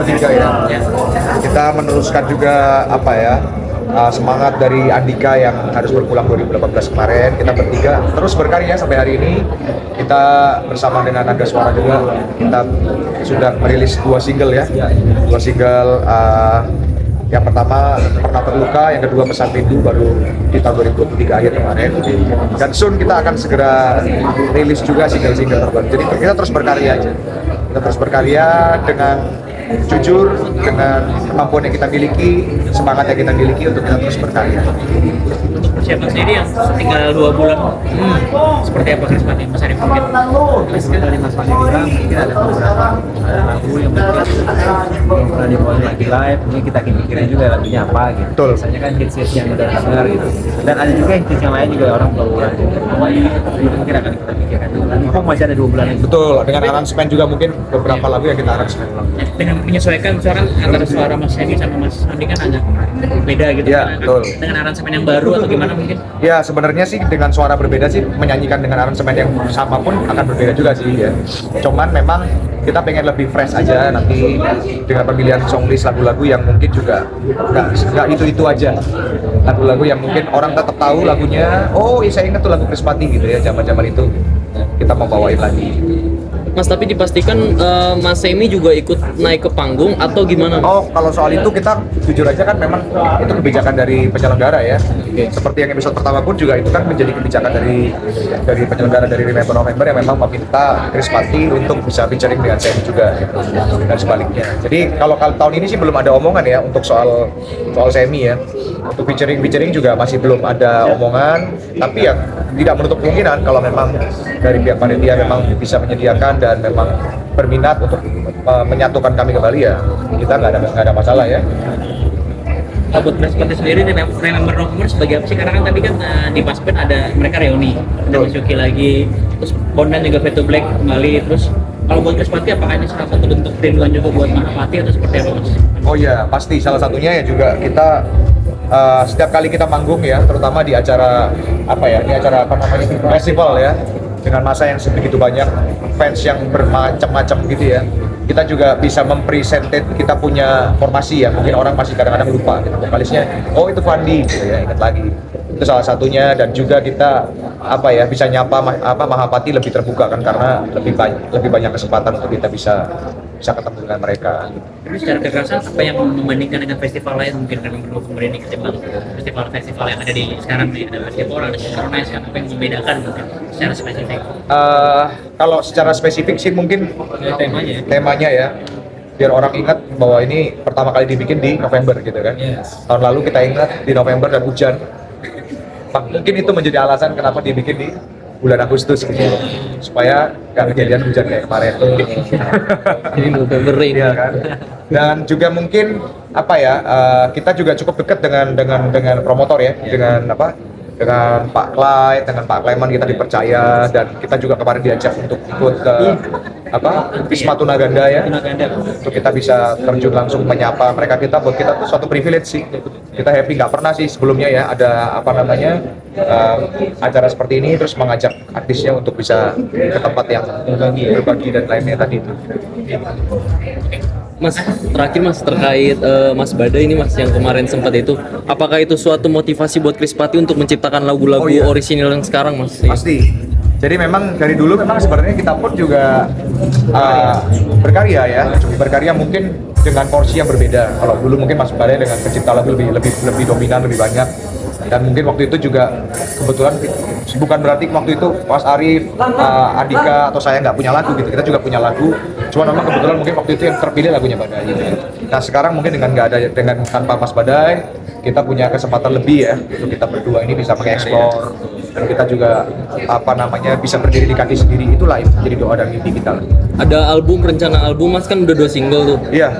bertiga ya. Kita meneruskan juga apa ya, semangat dari Andika yang harus berpulang 2018 kemarin. Kita bertiga terus berkarya sampai hari ini. Kita bersama dengan Naga Suara juga, kita sudah merilis 2 single ya. 2 single, yang pertama Pernah Terluka, yang kedua Pesan Rindu, baru di tahun 2023 akhir kemarin. Dan soon kita akan segera rilis juga single-single terbaru. Jadi kita terus berkarya aja. Kita terus berkarya dengan jujur, dengan kemampuan yang kita miliki, semangat yang kita miliki untuk kita terus berkarya. Untuk persiapan sendiri yang tinggal 2 bulan, seperti apa Krispati? Mas Arif mungkin? Tadi Mas Fandi bilang mungkin ada beberapa lagu yang belum pernah dibawain lagi live, mungkin kita pikirin juga lagunya apa gitu. Betul. Biasanya kan hits yang udah denger gitu. Dan ada juga hits yang lain juga orang belum pernah denger. Mungkin akan kita pikirkan dulu. Mumpung masih ada 2 bulan lagi. Betul, dengan aransemen juga mungkin beberapa lagu yang kita aransemen ulang. Dengan menyesuaikan sekarang antara suara Mas Hendy sama Mas Andi kan agak beda gitu. Ya, kan? betul. Dengan aransemen yang baru atau gimana mungkin? Ya sebenarnya sih dengan suara berbeda sih, menyanyikan dengan aransemen yang sama pun akan berbeda juga sih ya. Cuman memang kita pengen lebih fresh aja nanti dengan pemilihan songlist lagu-lagu yang mungkin juga nggak itu aja. Lagu-lagu yang mungkin orang tetap tahu lagunya, oh saya ingat tuh lagu Krispati gitu ya, zaman-zaman itu kita mau bawain lagi. Mas, tapi dipastikan Mas Semi juga ikut naik ke panggung atau gimana? Oh, kalau soal itu kita jujur aja kan memang itu kebijakan dari penyelenggara ya. Seperti yang episode pertama pun juga itu kan menjadi kebijakan dari penyelenggara dari Remember November yang memang meminta Krispati untuk bisa featuring dengan Semi juga gitu. Dan sebaliknya. Jadi kalau tahun ini sih belum ada omongan ya untuk soal Semi ya. Untuk featuring juga masih belum ada omongan, tapi ya tidak menutup kemungkinan kalau memang dari pihak panitia memang bisa menyediakan dan memang berminat untuk menyatukan kami kembali ya kita nggak ada masalah ya. Buat Krispati sendiri Remember November sebagai apa sih? Karena kan tadi kan di Paspen ada mereka reuni, ada Mas Yuki lagi, terus Bondan juga Fade to Black kembali, terus kalau buat Krispati apakah ini salah satu bentuk rinduan juga buat Mahapati atau seperti apa Mas? Oh iya, pasti salah satunya ya juga kita setiap kali kita manggung ya, terutama di acara apa namanya festival ya, dengan masa yang sebegitu banyak, fans yang bermacam-macam gitu ya, kita juga bisa mempresentate kita punya formasi ya, mungkin orang masih kadang-kadang lupa gitu, vokalisnya, oh itu Fandi gitu ya, ingat lagi. Itu salah satunya, dan juga kita bisa nyapa Mahapati lebih terbuka kan, karena lebih banyak kesempatan untuk kita bisa ketemu dengan mereka. Tapi secara kekerasan apa yang membandingkan dengan festival lain mungkin kan ini ketimbang festival yang ada di sekarang nih, ada festival, ada Synchronize kan, apa yang membedakan mungkin secara spesifik? Kalau secara spesifik sih mungkin temanya ya, biar orang ingat bahwa ini pertama kali dibikin di November gitu kan. Tahun lalu kita ingat di November dan hujan. Mungkin itu menjadi alasan kenapa dibikin di bulan Agustus gitu, supaya nggak kejadian hujan kayak kemarin. Jadi November ini Iya kan. Dan juga mungkin kita juga cukup dekat dengan promotor ya, dengan Pak Clyde, dengan Pak Clayman kita dipercaya, dan kita juga kemarin diajak untuk ikut ke Wisma Tunaganda ya, untuk kita bisa terjun langsung menyapa mereka. Buat kita tuh suatu privilege sih, kita happy, nggak pernah sih sebelumnya ya ada acara seperti ini, terus mengajak artisnya untuk bisa ke tempat yang berbagi dan lainnya tadi itu. Mas, terakhir Mas, terkait Mas Badai ini Mas, yang kemarin sempat itu, apakah itu suatu motivasi buat Krispati untuk menciptakan lagu-lagu orisinil yang sekarang Mas? Pasti. Jadi memang dari dulu memang sebenarnya kita pun juga berkarya mungkin dengan porsi yang berbeda. Kalau dulu mungkin Mas Badai dengan pencipta lagu lebih dominan, lebih banyak. Dan mungkin waktu itu juga kebetulan bukan berarti waktu itu Mas Arif, Andika atau saya nggak punya lagu gitu. Kita juga punya lagu. Cuma memang kebetulan mungkin waktu itu yang terpilih lagunya Badai gitu. Nah sekarang mungkin dengan tanpa Mas Badai, kita punya kesempatan lebih ya untuk kita berdua ini bisa mengeksplor, dan kita juga bisa berdiri di kaki sendiri. Itulah jadi doa dan mimpi kita. Ada rencana album Mas, kan udah 2 single tuh. Iya,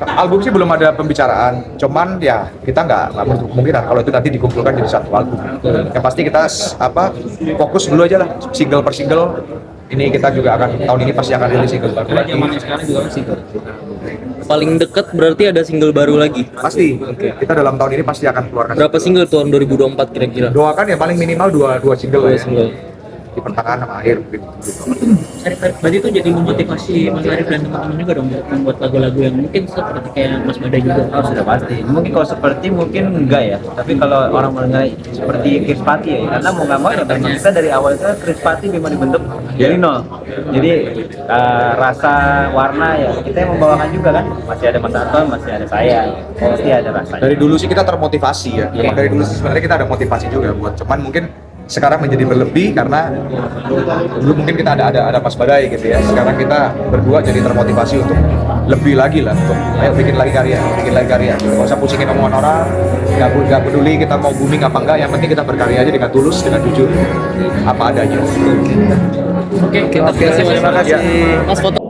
album sih belum ada pembicaraan. Cuman ya kita nggak menutup kemungkinan kalau itu nanti dikumpulkan jadi satu album. Yang pasti kita fokus dulu aja lah, single per single. Ini kita juga tahun ini pasti akan rilis single baru lagi. Sekarang juga single. Paling dekat berarti ada single baru lagi. Pasti. Kita dalam tahun ini pasti akan keluarkan. Berapa single tahun 2024 kira-kira? Doakan ya paling minimal dua single lah ya. Single. di pertengahan sama akhir mungkin gitu. Arif, berarti itu jadi memotivasi Mas Arif dan teman-teman juga dong untuk membuat lagu-lagu yang mungkin seperti kayak Mas Badai juga. Oh sudah pasti. Mungkin kalau seperti mungkin enggak ya. Tapi kalau orang mengenai seperti Krispati ya, karena mau nggak mau ya memang kita dari awal itu Krispati memang dibentuk dari nol. Jadi rasa warna ya kita yang membawakan juga kan. Masih ada Mas Anton, masih ada saya. Pasti ada rasanya. Dari dulu sih kita termotivasi ya. Memang dari dulu sih sebenarnya kita ada motivasi juga buat, cuman mungkin sekarang menjadi berlebih karena dulu mungkin kita ada Mas Badai gitu ya. Sekarang kita berdua jadi termotivasi untuk lebih lagi lah, untuk ayo bikin lagi karya. Gak usah pusingin omongan orang, gak peduli kita mau booming apa enggak, yang penting kita berkarya aja dengan tulus, dengan jujur, apa adanya. Oke, Terima kasih banyak. Terima kasih. Mas foto